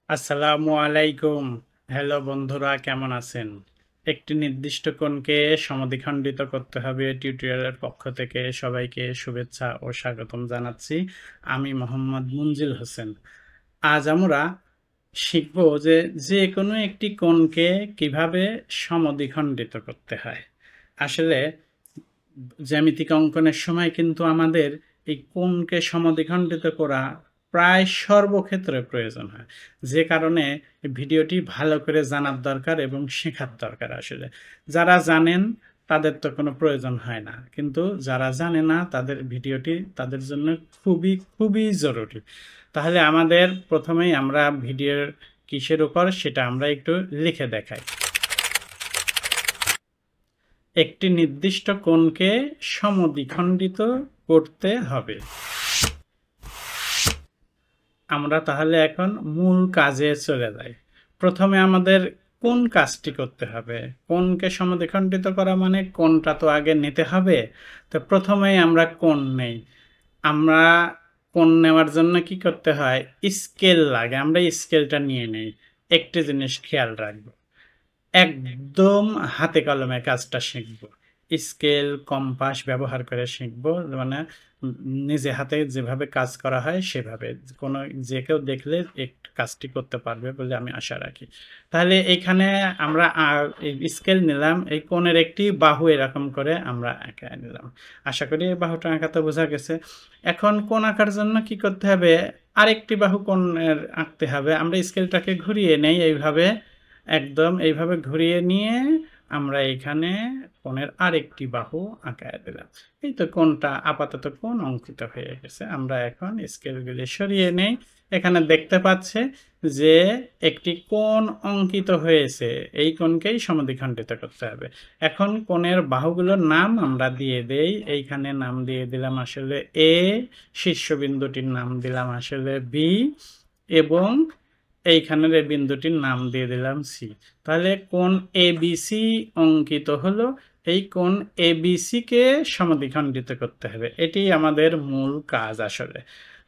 আসসালামু আলাইকুম। হ্যালো বন্ধুরা, কেমন আছেন? একটি নির্দিষ্ট কোণকে সমদ্বিখণ্ডিত করতে হবে টিউটোরিয়ালের পক্ষ থেকে সবাইকে শুভেচ্ছা ও স্বাগতম জানাচ্ছি। আমি মোহাম্মদ মুনজিল হোসেন। আজ আমরা শিখব যে কোনো একটি কোণকে কিভাবে সমদ্বিখণ্ডিত করতে হয়। আসলে জ্যামিতিক অঙ্কনের সময় কিন্তু আমাদের এই কোণকে সমদ্বিখণ্ডিত করা প্রায় সর্বক্ষেত্রে প্রয়োজন হয়। যে কারণে ভিডিওটি ভালো করে জানার দরকার এবং শেখার দরকার আসলে। যারা জানেন তাদের তো কোনো প্রয়োজন হয় না। কিন্তু যারা জানে না তাদের ভিডিওটি তাদের জন্য খুবই জরুরি। তাহলে আমাদের প্রথমেই আমরা ভিডিওর কিসের উপর সেটা আমরা একটু লিখে দেখাই। একটি নির্দিষ্ট কোণকে সমদ্বিখণ্ডিত করতে হবে। আমরা তাহলে এখন মূল কাজে চলে যাই। প্রথমে আমাদের কোন কাজটি করতে হবে? কোণকে সমদ্বিখণ্ডিত করা মানে কোণটা তো আগে নিতে হবে। তো প্রথমেই আমরা কোণ নেই। আমরা কোণ নেওয়ার জন্য কি করতে হয়? স্কেল লাগে। আমরা স্কেলটা নিয়ে নেই। একটি জিনিস খেয়াল রাখবো, একদম হাতে কলমে কাজটা শিখব। স্কেল কম্পাস ব্যবহার করে শিখব। মানে নিজে হাতে যেভাবে কাজ করা হয় সেভাবে কোনো যে কেউ দেখলে এই কাজটি করতে পারবে বলে আমি আশা রাখি। তাহলে এইখানে আমরা এই স্কেল নিলাম, এই কোণের একটি বাহু এরকম করে আমরা এঁকে নিলাম। আশা করি এই বাহুটা আঁকাতে বোঝা গেছে। এখন কোণ আঁকার জন্য কি করতে হবে? আরেকটি বাহু কোণের আঁকতে হবে। আমরা স্কেলটাকে ঘুরিয়ে নেই এইভাবে, একদম এইভাবে ঘুরিয়ে নিয়ে আমরা এখানে কোণের আরেকটি বাহু আঁকায় দিলাম। এই তো কোণটা আপাতত কোণ অঙ্কিত হয়ে গেছে। আমরা এখন স্কেলগুলি সরিয়ে নেই। এখানে দেখতে পাচ্ছে যে একটি কোণ অঙ্কিত হয়েছে। এই কোণকেই সমদ্বিখণ্ডিত করতে হবে। এখন কোণের বাহুগুলোর নাম আমরা দিয়ে দেই। এইখানে নাম দিয়ে দিলাম আসলে এ, শীর্ষবিন্দুটির নাম দিলাম আসলে বি, এবং এইখানের এই বিন্দুটির নাম দিয়ে দিলাম সি। তাহলে কোণ এবিসি অঙ্কিত হলো। এই কোণ এবিসি কে সমদ্বিখণ্ডিত করতে হবে, এটি আমাদের মূল কাজ আসলে।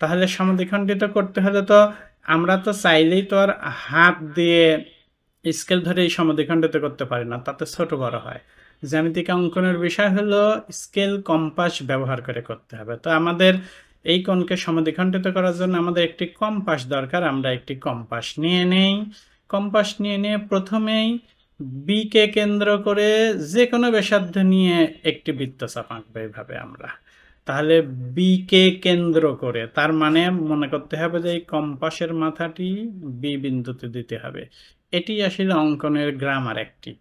তাহলে সমদ্বিখণ্ডিত করতে হলে তো আমরা তো চাইলেই তো আর হাত দিয়ে স্কেল ধরে এই সমদ্বিখণ্ডিত করতে পারি না, তাতে ছোট বড় হয়। জ্যামিতিক অঙ্কনের বিষয় হলো স্কেল কম্পাস ব্যবহার করে করতে হবে। তো আমাদের এই কোণকে সমদ্বিখণ্ডিত করার জন্য আমাদের একটি কম্পাস দরকার। আমরা একটি কম্পাস নিয়ে নেই। কম্পাস নিয়ে নিয়ে প্রথমেই বি কে কেন্দ্র করে যে কোনো ব্যাসার্ধ নিয়ে একটি বৃত্তচাপ আঁকবো এইভাবে আমরা। তাহলে বি কে কেন্দ্র করে, তার মানে মনে করতে হবে যে এই কম্পাসের মাথাটি বি বিন্দুতে দিতে হবে। এটি আসলে অঙ্কনের গ্রামার একটি,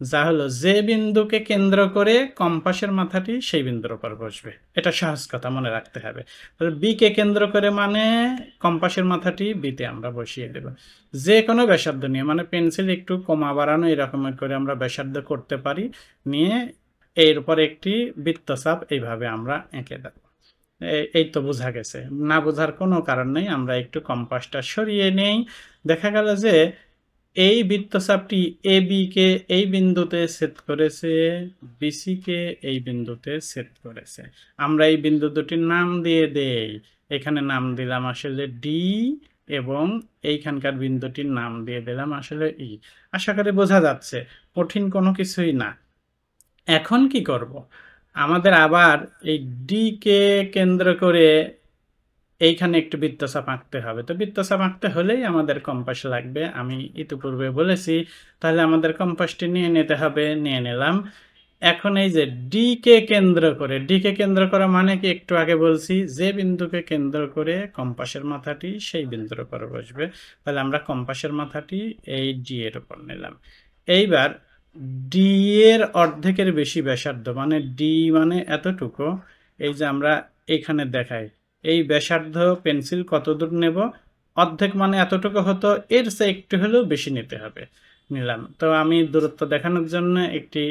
যা হলো যে বিন্দুকে কেন্দ্র করে কম্পাসের মাথাটি সেই বিন্দুর উপর বসবে। এটা সহজ কথা, মনে রাখতে হবে। তাহলে বি কে কেন্দ্র করে মানে কম্পাসের মাথাটি বিতে আমরা বসিয়ে দেব। যে কোনো ব্যাসার্ধ নিয়ে, মানে পেন্সিল একটু কমা বাড়ানো এরকম করে আমরা ব্যাসার্ধ করতে পারি, নিয়ে এর উপর একটি বৃত্তচাপ এইভাবে আমরা এঁকে দেব। এই তো বোঝা গেছে, না বোঝার কোনো কারণ নেই। আমরা একটু কম্পাসটা সরিয়ে নেই। দেখা গেল যে এই বৃত্তচাপটি এ বি কে এই বিন্দুতে ছেদ করেছে, বিসি কে এই বিন্দুতে ছেদ করেছে। আমরা এই বিন্দু দুটির নাম দিয়ে দেই। এখানে নাম দিলাম আসলে ডি, এবং এইখানকার বিন্দুটির নাম দিয়ে দিলাম আসলে ই। আশা করি বোঝা যাচ্ছে, কঠিন কোনো কিছুই না। এখন কি করব? আমাদের আবার এই ডি কে কেন্দ্র করে এইখানে একটু বৃত্তচাপ আঁকতে হবে। তো বৃত্তচাপ আঁকতে হলেই আমাদের কম্পাস লাগবে, আমি ইতিপূর্বে বলেছি। তাহলে আমাদের কম্পাসটি নিয়ে নিতে হবে, নিয়ে নিলাম। এখন এই যে ডি কে কেন্দ্র করে, ডি কে কেন্দ্র করা মানে কি একটু আগে বলছি, যে বিন্দুকে কেন্দ্র করে কম্পাসের মাথাটি সেই বিন্দুর উপর বসবে। তাহলে আমরা কম্পাসের মাথাটি এই ডি এর উপর নিলাম। এইবার ডি এর অর্ধেকের বেশি ব্যাসার্ধ, মানে ডি মানে এতটুকু, এই যে আমরা এখানে দেখাই এই ব্যাসার্ধ পেন্সিল কত দূর নেব, অর্ধেক মানে এতটুকু হতো, এর চেয়ে একটু হলেও বেশি নিতে হবে। নিলাম। তো আমি দূরত্ব দেখানোর জন্য একটি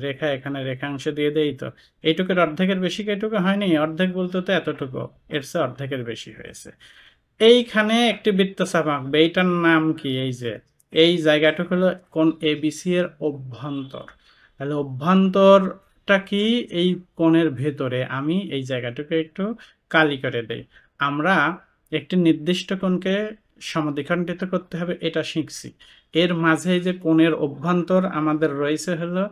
রেখা এখানে রেখাংশ দিয়ে দেই। তো এইটুকুর অর্ধেকের বেশি এইটুকু হয়নি, অর্ধেক বলতে তো এতটুকু, এর চেয়ে অর্ধেকের বেশি হয়েছে। এইখানে একটি বৃত্তচাপ আঁকবে। এইটার নাম কি? এই যে এই জায়গাটুকু হলো কোণ এবিসি এর অভ্যন্তর। তাহলে অভ্যন্তরটা কি? এই কোণের ভেতরে আমি এই জায়গাটুকু একটু কালি করে দেই। আমরা একটি নির্দিষ্ট কোণকে সমদ্বিখণ্ডিত করতে হবে এটা শিখছি। এর মাঝে যে কোণের অভ্যন্তর আমাদের রয়েছে হলো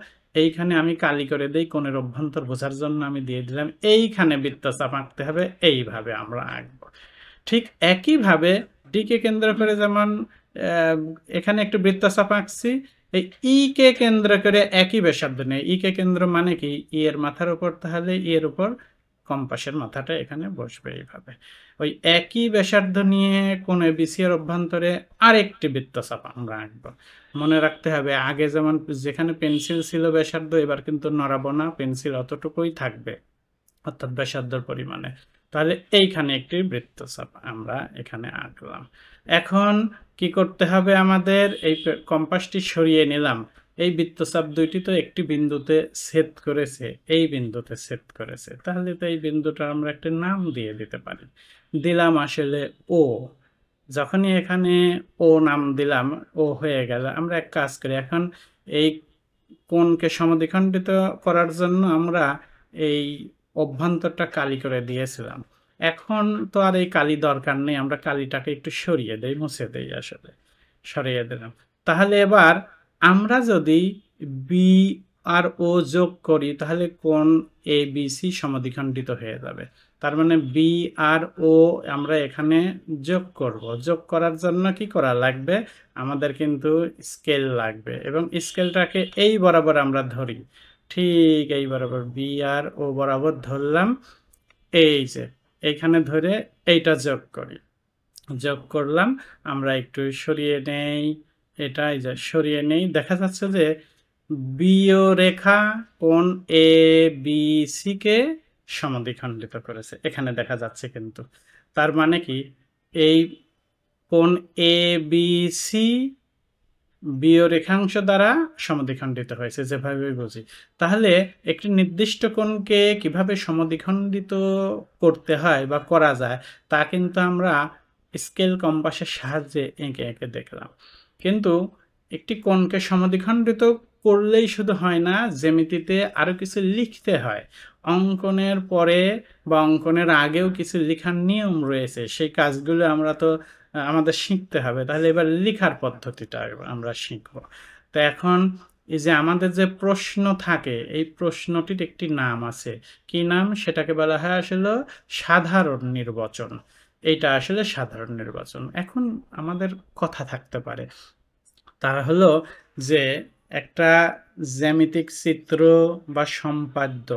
এইখানে, আমি কালি করে দেই কোণের অভ্যন্তর বোঝার জন্য আমি দিয়ে দিলাম। এইখানে বৃত্তচাপ আঁকতে হবে, এইভাবে আমরা আঁকবো। ঠিক একইভাবে ডিকে কেন্দ্র করে যেমন এখানে একটু বৃত্তচাপ আঁকছি, এই ই কে কেন্দ্র করে একই ব্যাসার্ধ নেই। ই কে কেন্দ্র মানে কি, ই এর মাথার উপর, তাহলে ই এর উপর কম্পাসের মাথাটা এখানে বসবে এইভাবে। ওই একই ব্যাসার্ধ নিয়ে কোণে বিসি এর অভ্যন্তরে আরেকটি বৃত্তচাপ আমরা আঁকবো। মনে রাখতে হবে আগে যেমন যেখানে পেন্সিল ছিল ব্যাসার্ধ, এবার কিন্তু নড়াবো না, পেন্সিল অতটুকুই থাকবে অর্থাৎ ব্যাসার্ধর পরিমাণে। তাহলে এইখানে একটি বৃত্তচাপ আমরা এখানে আঁকলাম। এখন কি করতে হবে আমাদের, এই কম্পাসটি সরিয়ে নিলাম। এই বৃত্তচাপ দুইটি তো একটি বিন্দুতে ছেদ করেছে, এই বিন্দুতে ছেদ করেছে, তাহলে তো এই বিন্দুটা আমরা একটা নাম দিয়ে দিতে পারি। দিলাম আসলে ও। যখনই এখানে ও নাম দিলাম, ও হয়ে গেল। আমরা এক কাজ করি, এখন এই কোণকে সমদ্বিখণ্ডিত করার জন্য আমরা এই অভ্যন্তরটা কালি করে দিয়েছিলাম। এখন তো আর এই কালি দরকার নেই, আমরা কালিটাকে একটু সরিয়ে দেই, মুছে দেই, আসলে সরিয়ে দিলাম। তাহলে এবার আমরা যদি বি আর ও যোগ করি, তাহলে কোণ এ বি সি সমদ্বিখণ্ডিত হয়ে যাবে। তার মানে বি আর ও আমরা এখানে যোগ করব। যোগ করার জন্য কি করা লাগবে, আমাদের কিন্তু স্কেল লাগবে, এবং স্কেলটাকে এই বরাবর আমরা ধরি, ঠিক এই বরাবর বি আর ও বরাবর ধরলাম। এই যে এইখানে ধরে এইটা যোগ করি, যোগ করলাম। আমরা একটু সরিয়ে নেই, এটা এই যে সরিয়ে নেই, দেখা যাচ্ছে যে বিও রেখা কোণ এ বি সি কে সমদ্বিখণ্ডিত করেছে, এখানে দেখা যাচ্ছে কিন্তু। তার মানে কি, এই কোণ এ বি সি বিও রেখাংশ দ্বারা সমদ্বিখণ্ডিত হয়েছে, যেভাবে বুঝি। তাহলে একটি নির্দিষ্ট কোণকে কিভাবে সমদ্বিখণ্ডিত করতে হয় বা করা যায়, তা কিন্তু আমরা স্কেল কম্পাসের সাহায্যে এঁকে এঁকে দেখলাম। কিন্তু একটি কোণকে সমদ্বিখণ্ডিত করলেই শুধু হয় না, জ্যামিতিতে আরও কিছু লিখতে হয়। অঙ্কনের পরে বা অঙ্কনের আগেও কিছু লেখার নিয়ম রয়েছে, সেই কাজগুলো আমরা তো আমাদের শিখতে হবে। তাহলে এবার লেখার পদ্ধতিটা আমরা শিখব। তো এখন এই যে আমাদের যে প্রশ্ন থাকে, এই প্রশ্নটির একটি নাম আছে। কি নাম, সেটাকে বলা হয় আসলে সাধারণ নির্বাচন। এইটা আসলে সাধারণ নির্বাচন। এখন আমাদের কথা থাকতে পারে, তা হলো যে একটা জ্যামিতিক চিত্র বা সম্পাদ্য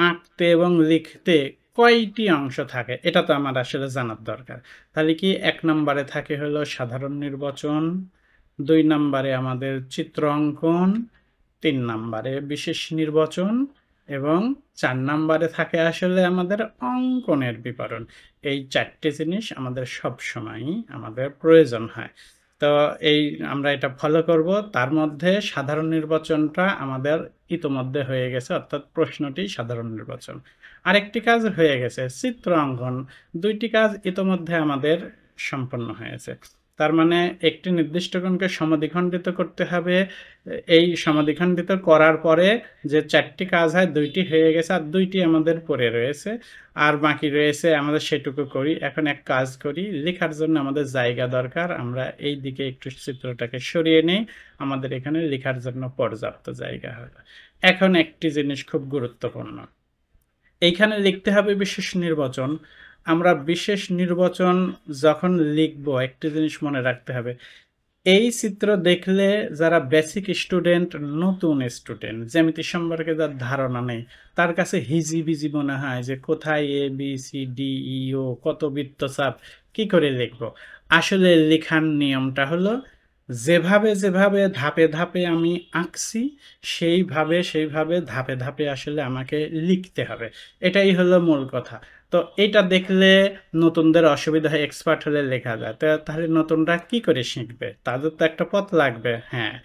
আঁকতে এবং লিখতে কয়টি অংশ থাকে, এটা তো আমার আসলে জানার দরকার। তাহলে কি, 1 নম্বরে থাকে হলো সাধারণ নির্বাচন, 2 নম্বরে আমাদের চিত্র অঙ্কন, 3 নম্বরে বিশেষ নির্বাচন, এবং 4 নম্বরে থাকে আসলে আমাদের অঙ্কনের বিবরণ। এই 4টে জিনিস আমাদের সব সময়ই আমাদের প্রয়োজন হয়। তো এই আমরা এটা ফলো করব। তার মধ্যে সাধারণ নির্বাচনটা আমাদের ইতোমধ্যে হয়ে গেছে, অর্থাৎ প্রশ্নটি সাধারণ নির্বাচন। আরেকটি কাজ হয়ে গেছে চিত্র অঙ্কন, 2টি কাজ ইতোমধ্যে আমাদের সম্পন্ন হয়েছে। তার মানে একটি নির্দিষ্ট কোণকে সমদ্বিখণ্ডিত করতে হবে। এই সমদ্বিখণ্ডিত করার পরে যে 4টি কাজ হয়, 2টি হয়ে গেছে, আর 2টি আমাদের পড়ে রয়েছে, আর বাকি রয়েছে, আমাদের সেটুকু করি। এখন এক কাজ করি, লেখার জন্য আমাদের জায়গা দরকার, আমরা এই দিকে একটু চিত্রটাকে সরিয়ে নেই, আমাদের এখানে লেখার জন্য পর্যাপ্ত জায়গা হবে। এখন একটি জিনিস খুব গুরুত্বপূর্ণ, এইখানে লিখতে হবে বিশেষ নির্বাচন। আমরা বিশেষ নির্বাচন যখন লিখব, একটি জিনিস মনে রাখতে হবে, এই চিত্র দেখলে যারা বেসিক স্টুডেন্ট, নতুন স্টুডেন্ট, জ্যামিতি সম্পর্কে যার ধারণা নেই, তার কাছে হিজিবিজি মনে হয় যে কোথায় A B C D E ও, কত বৃত্তচাপ, কি করে লিখব। আসলে লেখার নিয়মটা হলো যেভাবে যেভাবে ধাপে ধাপে আমি আঁকছি, সেইভাবে ধাপে ধাপে আসলে আমাকে লিখতে হবে। এটাই হলো মূল কথা। তো এটা দেখলে নতুনদের অসুবিধা হয়, এক্সপার্ট হলে লেখা যায়। তাহলে নতুনরা কি করে শিখবে, তাদের তো একটা পথ লাগবে। হ্যাঁ,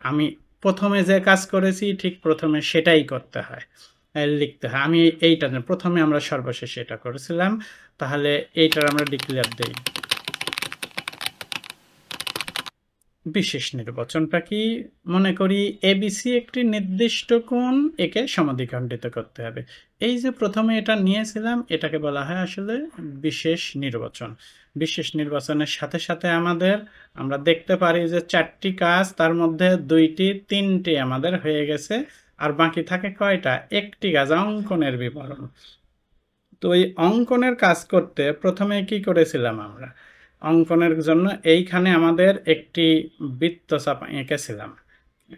আমি প্রথমে যে কাজ করেছি, ঠিক প্রথমে সেটাই করতে হয়, লিখতে হয়। আমি এইটা প্রথমে আমরা সর্বশেষে এটা করেছিলাম, তাহলে এইটার আমরা ডিক্লেয়ার দেই। বিশেষ নির্বাচনটা কি? মনে করি এবিসি একটি নির্দিষ্ট কোণ, একে সমদ্বিখণ্ডিত করতে হবে। এই যে প্রথমে এটা নিয়েছিলাম, এটাকে বলা হয় আসলে বিশেষ নির্বাচন। বিশেষ নির্বাচনের সাথে সাথে আমরা দেখতে পারি যে 4টি কাজ, তার মধ্যে 2টি 3টি আমাদের হয়ে গেছে, আর বাকি থাকে কয়টা? একটি কাজ, অঙ্কনের বিবরণ। তো এই অঙ্কনের কাজ করতে প্রথমে কি করেছিলাম আমরা? অঙ্কনের জন্য এইখানে আমাদের একটি বৃত্তচাপ এঁকেছিলাম,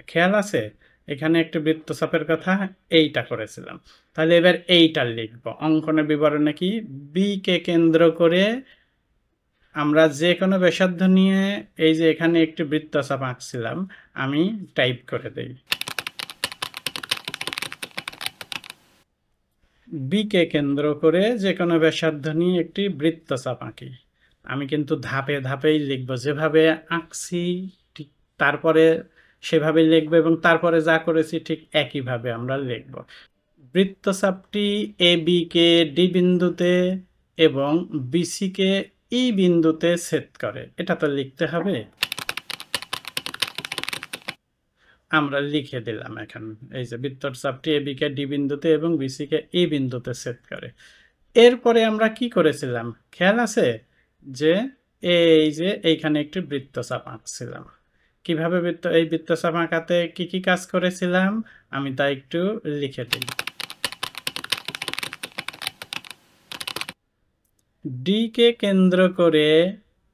খেয়াল আছে? এখানে একটি বৃত্তচাপের কথা এইটা করেছিলাম। তাহলে এবার এইটা লিখব। অঙ্কনের বিবরণে কি? বি কে কেন্দ্র করে আমরা যে কোনো ব্যাসার্ধ নিয়ে এই যে এখানে একটি বৃত্তচাপ আঁকছিলাম, আমি টাইপ করে দেই। বি কে কেন্দ্র করে যে কোনো ব্যাসার্ধ নিয়ে একটি বৃত্তচাপ আঁকি। আমি কিন্তু ধাপে ধাপেই লিখব, যেভাবে আঁকছি ঠিক তারপরে সেভাবেই লিখব, এবং তারপরে যা করেছি ঠিক একইভাবে আমরা লিখব। বৃত্তচাপটি এ বি কে ডি বিন্দুতে এবং বিসি কে ই বিন্দুতে ছেদ করে, এটা তো লিখতে হবে। আমরা লিখে দিলাম এখন, এই যে বৃত্তচাপটি এ বি কে ডি বিন্দুতে এবং বিসি কে ই বিন্দুতে ছেদ করে। এরপরে আমরা কি করেছিলাম খেয়াল আছে? যে এই যে এইখানে একটি বৃত্তচাপ আঁকছিলাম। কিভাবে এই বৃত্তচাপ আঁকাতে কি কি কাজ করেছিলাম আমি তা একটু লিখে দিই। ডি কে কেন্দ্র করে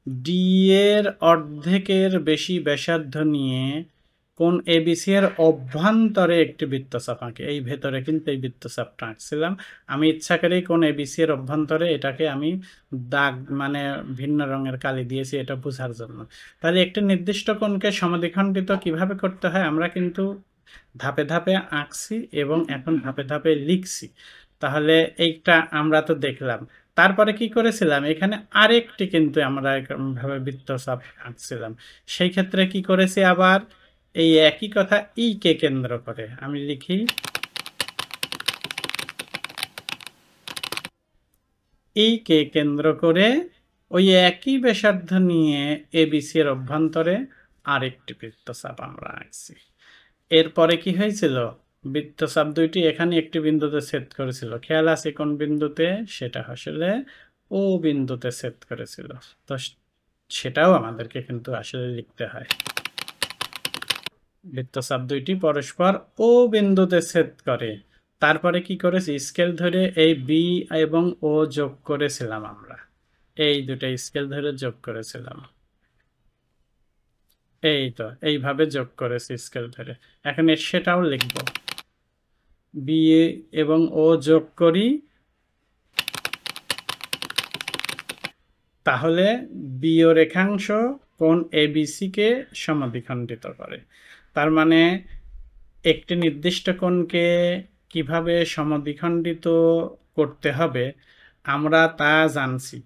ডি এর অর্ধেকের বেশি ব্যাসার্ধ নিয়ে কোণ এবিসি এর অভ্যন্তরে একটি বৃত্তচাপ আঁকে। এই ভেতরে কিন্তু এই বৃত্তচাপটা আঁকছিলাম আমি ইচ্ছা করেই, কোণ এবিসি এর অভ্যন্তরে, এটাকে আমি দাগ মানে ভিন্ন রঙের কালি দিয়েছি এটা বোঝার জন্য। তাহলে একটি নির্দিষ্ট কোণকে সমদ্বিখণ্ডিত কিভাবে করতে হয় আমরা কিন্তু ধাপে ধাপে আঁকছি এবং এখন ধাপে ধাপে লিখছি। তাহলে এইটা আমরা তো দেখলাম। তারপরে কি করেছিলাম? এখানে আরেকটি কিন্তু আমরা এরকমভাবে বৃত্তচাপ আঁকছিলাম। সেই ক্ষেত্রে কি করেছি? আবার এই একই কথা ই কে কেন্দ্র করে আমি লিখি, ই কে কেন্দ্র করে ওই একই ব্যাসার্ধ নিয়ে এবিসি এর অভ্যন্তরে আরেকটি বৃত্তচাপ আমরা আঁকছি। এরপরে কি হয়েছিল? বৃত্তচাপ দুইটি এখানে একটি বিন্দুতে ছেদ করেছিল, খেয়াল আছে কোন বিন্দুতে? সেটা আসলে ও বিন্দুতে ছেদ করেছিল। তো সেটাও আমাদেরকে কিন্তু আসলে লিখতে হয়। বৃত্তচাপ দুইটি পরস্পর ও বিন্দুতে ছেদ করে। তারপরে কি করেছি? স্কেল ধরে এই বি এবং ও যোগ করেছিলাম আমরা, এই দুটো স্কেল ধরে যোগ করেছিলাম। এই তো এইভাবে যোগ করেছি স্কেল ধরে। এখন সেটাও লিখব, বি এবং ও যোগ করি, তাহলে বিও রেখাংশ কোণ এবিসি কে সমদ্বিখণ্ডিত করে। তার মানে একটি নির্দিষ্ট কোণকে কিভাবে সমদ্বিখণ্ডিত করতে হবে আমরা তা জানছি,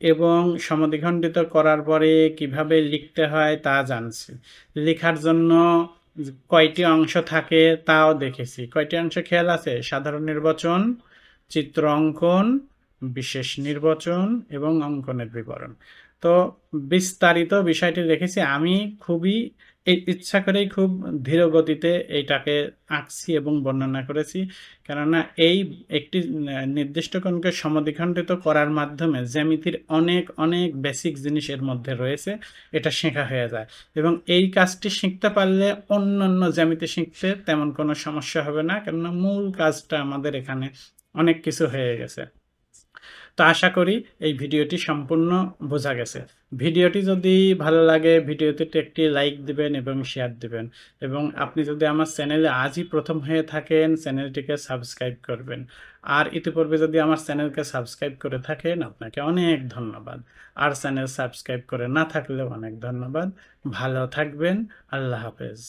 এবং সমদ্বিখণ্ডিত করার পরে কিভাবে লিখতে হয় তা জানছি। লেখার জন্য কয়টি অংশ থাকে তাও দেখেছি। কয়টি অংশ খেয়াল আছে? সাধারণ নির্বাচন, চিত্র অঙ্কন, বিশেষ নির্বাচন এবং অঙ্কনের বিবরণ। তো বিস্তারিত বিষয়টি দেখেছি আমি খুবই ইচ্ছা করেই খুব ধীর গতিতে এইটাকে আঁকছি এবং বর্ণনা করেছি, কেননা এই একটি নির্দিষ্ট কোণকে সমদ্বিখণ্ডিত করার মাধ্যমে জ্যামিতির অনেক অনেক বেসিক জিনিস এর মধ্যে রয়েছে, এটা শেখা হয়ে যায়, এবং এই কাজটি শিখতে পারলে অন্যান্য জ্যামিতি শিখতে তেমন কোনো সমস্যা হবে না, কেননা মূল কাজটা আমাদের এখানে অনেক কিছু হয়ে গেছে। তো আশা করি এই ভিডিওটি সম্পূর্ণ বোঝা গেছে। ভিডিওটি যদি ভালো লাগে ভিডিওতে একটি লাইক দিবেন এবং শেয়ার দিবেন, এবং আপনি যদি আমার চ্যানেলে আজই প্রথম হয়ে থাকেন চ্যানেলটিকে সাবস্ক্রাইব করবেন। আর ইতিপূর্বে যদি আমার চ্যানেলকে সাবস্ক্রাইব করে থাকেন আপনাকে অনেক ধন্যবাদ, আর চ্যানেল সাবস্ক্রাইব করে না থাকলেও অনেক ধন্যবাদ। ভালো থাকবেন, আল্লাহ হাফেজ।